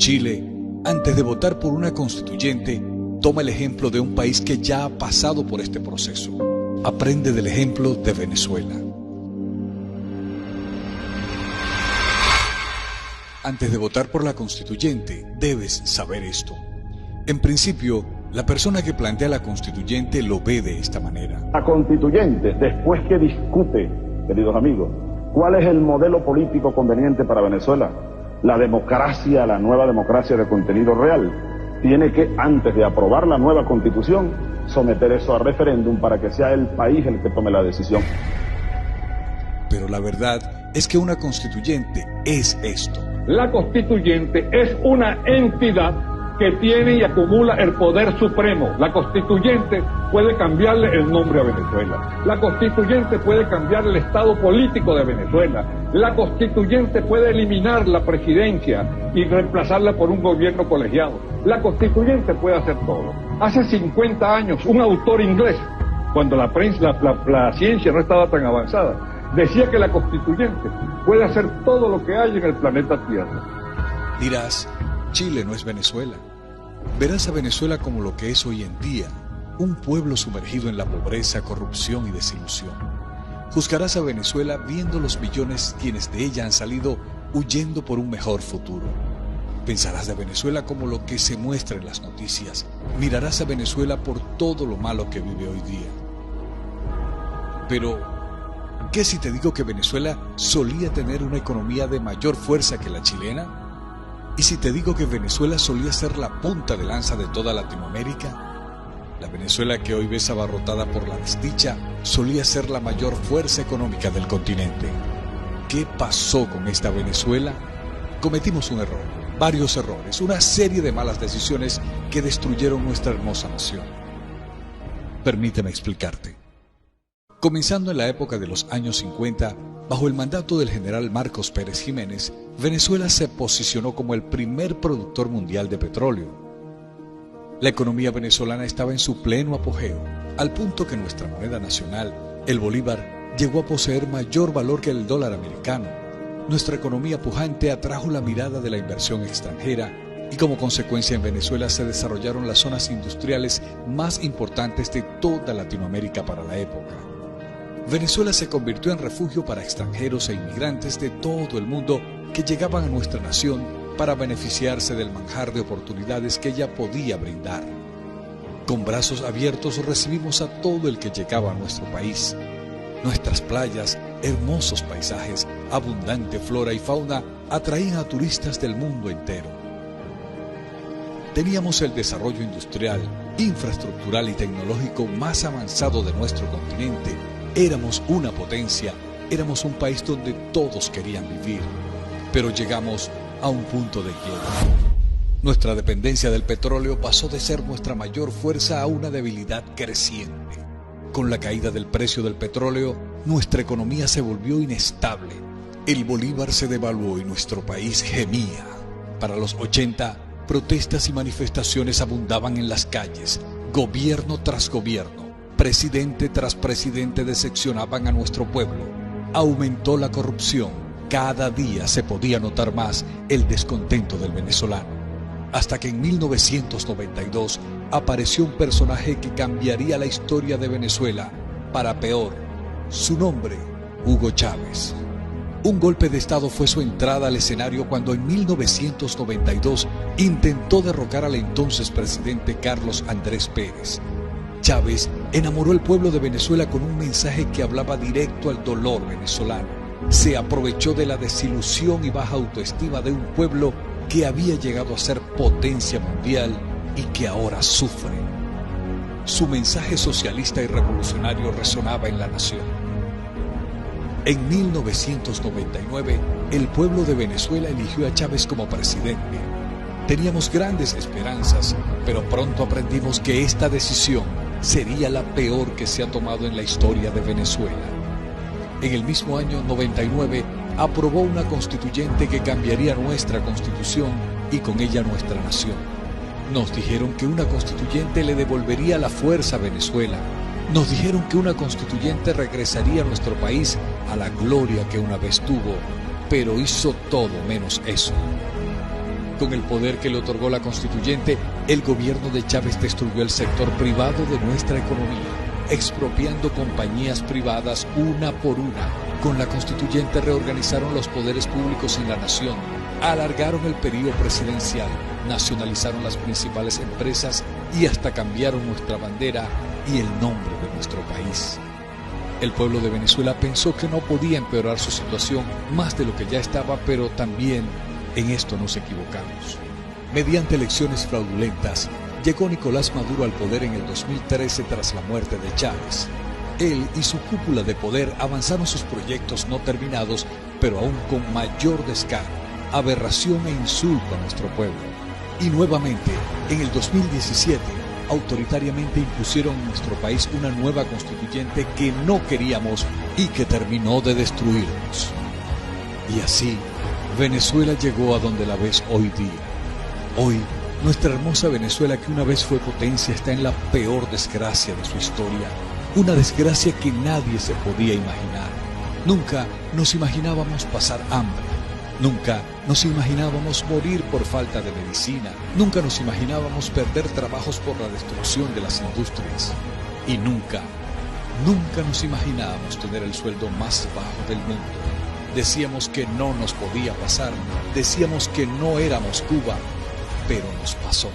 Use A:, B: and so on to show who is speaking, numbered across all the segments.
A: Chile, antes de votar por una constituyente, toma el ejemplo de un país que ya ha pasado por este proceso. Aprende del ejemplo de Venezuela. Antes de votar por la constituyente, debes saber esto. En principio, la persona que plantea la constituyente lo ve de esta manera.
B: La constituyente, después que discute, queridos amigos, cuál es el modelo político conveniente para Venezuela, la democracia, la nueva democracia de contenido real, tiene que, antes de aprobar la nueva constitución, someter eso a referéndum para que sea el país el que tome la decisión.
A: Pero la verdad es que una constituyente es esto.
C: La constituyente es una entidad que tiene y acumula el poder supremo. La constituyente puede cambiarle el nombre a Venezuela. La constituyente puede cambiar el estado político de Venezuela. La constituyente puede eliminar la presidencia y reemplazarla por un gobierno colegiado. La constituyente puede hacer todo. Hace 50 años, un autor inglés, cuando la ciencia no estaba tan avanzada, decía que la constituyente puede hacer todo lo que hay en el planeta Tierra.
A: Dirás, Chile no es Venezuela. Verás a Venezuela como lo que es hoy en día, un pueblo sumergido en la pobreza, corrupción y desilusión. Juzgarás a Venezuela viendo los millones quienes de ella han salido huyendo por un mejor futuro. Pensarás de Venezuela como lo que se muestra en las noticias. Mirarás a Venezuela por todo lo malo que vive hoy día. Pero, ¿qué si te digo que Venezuela solía tener una economía de mayor fuerza que la chilena? ¿Y si te digo que Venezuela solía ser la punta de lanza de toda Latinoamérica? La Venezuela que hoy ves abarrotada por la desdicha solía ser la mayor fuerza económica del continente. ¿Qué pasó con esta Venezuela? Cometimos un error, varios errores, una serie de malas decisiones que destruyeron nuestra hermosa nación. Permíteme explicarte. Comenzando en la época de los años 50, bajo el mandato del general Marcos Pérez Jiménez, Venezuela se posicionó como el primer productor mundial de petróleo. La economía venezolana estaba en su pleno apogeo, al punto que nuestra moneda nacional, el bolívar, llegó a poseer mayor valor que el dólar americano. Nuestra economía pujante atrajo la mirada de la inversión extranjera y como consecuencia en Venezuela se desarrollaron las zonas industriales más importantes de toda Latinoamérica para la época. Venezuela se convirtió en refugio para extranjeros e inmigrantes de todo el mundo que llegaban a nuestra nación para beneficiarse del manjar de oportunidades que ella podía brindar. Con brazos abiertos recibimos a todo el que llegaba a nuestro país. Nuestras playas, hermosos paisajes, abundante flora y fauna atraían a turistas del mundo entero. Teníamos el desarrollo industrial, infraestructural y tecnológico más avanzado de nuestro continente. Éramos una potencia, éramos un país donde todos querían vivir, pero llegamos a un punto de quiebre. Nuestra dependencia del petróleo pasó de ser nuestra mayor fuerza a una debilidad creciente. Con la caída del precio del petróleo, nuestra economía se volvió inestable. El bolívar se devaluó y nuestro país gemía. Para los 80, protestas y manifestaciones abundaban en las calles, gobierno tras gobierno. Presidente tras presidente decepcionaban a nuestro pueblo. Aumentó la corrupción. Cada día se podía notar más el descontento del venezolano. Hasta que en 1992 apareció un personaje que cambiaría la historia de Venezuela para peor. Su nombre, Hugo Chávez. Un golpe de Estado fue su entrada al escenario cuando en 1992 intentó derrocar al entonces presidente Carlos Andrés Pérez. Chávez enamoró al pueblo de Venezuela con un mensaje que hablaba directo al dolor venezolano. Se aprovechó de la desilusión y baja autoestima de un pueblo que había llegado a ser potencia mundial y que ahora sufre. Su mensaje socialista y revolucionario resonaba en la nación. En 1999, el pueblo de Venezuela eligió a Chávez como presidente. Teníamos grandes esperanzas, pero pronto aprendimos que esta decisión sería la peor que se ha tomado en la historia de Venezuela. En el mismo año 99, aprobó una constituyente que cambiaría nuestra constitución y con ella nuestra nación. Nos dijeron que una constituyente le devolvería la fuerza a Venezuela. Nos dijeron que una constituyente regresaría a nuestro país a la gloria que una vez tuvo, pero hizo todo menos eso. Con el poder que le otorgó la Constituyente, el gobierno de Chávez destruyó el sector privado de nuestra economía, expropiando compañías privadas una por una. Con la Constituyente reorganizaron los poderes públicos en la nación, alargaron el periodo presidencial, nacionalizaron las principales empresas y hasta cambiaron nuestra bandera y el nombre de nuestro país. El pueblo de Venezuela pensó que no podía empeorar su situación más de lo que ya estaba, pero también en esto nos equivocamos. Mediante elecciones fraudulentas, llegó Nicolás Maduro al poder en el 2013 tras la muerte de Chávez. Él y su cúpula de poder avanzaron sus proyectos no terminados, pero aún con mayor descaro, aberración e insulto a nuestro pueblo. Y nuevamente, en el 2017, autoritariamente impusieron en nuestro país una nueva constituyente que no queríamos y que terminó de destruirnos. Y así, Venezuela llegó a donde la ves hoy día. Hoy, nuestra hermosa Venezuela, que una vez fue potencia, está en la peor desgracia de su historia. Una desgracia que nadie se podía imaginar. Nunca nos imaginábamos pasar hambre. Nunca nos imaginábamos morir por falta de medicina. Nunca nos imaginábamos perder trabajos por la destrucción de las industrias. Y nunca nos imaginábamos tener el sueldo más bajo del mundo. Decíamos que no nos podía pasar, decíamos que no éramos Cuba, pero nos pasó.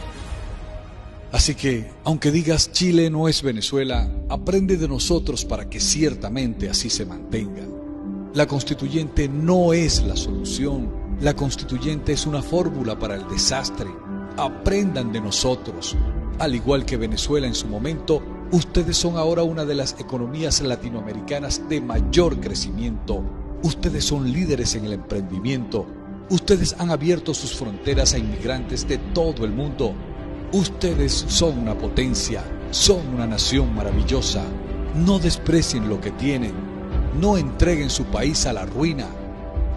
A: Así que, aunque digas Chile no es Venezuela, aprende de nosotros para que ciertamente así se mantenga. La Constituyente no es la solución, la Constituyente es una fórmula para el desastre. Aprendan de nosotros. Al igual que Venezuela en su momento, ustedes son ahora una de las economías latinoamericanas de mayor crecimiento. Ustedes son líderes en el emprendimiento. Ustedes han abierto sus fronteras a inmigrantes de todo el mundo. Ustedes son una potencia, son una nación maravillosa. No desprecien lo que tienen. No entreguen su país a la ruina.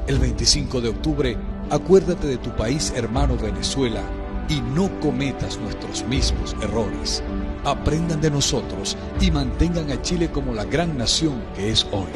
A: El 25 de octubre, acuérdate de tu país hermano Venezuela y no cometas nuestros mismos errores. Aprendan de nosotros y mantengan a Chile como la gran nación que es hoy.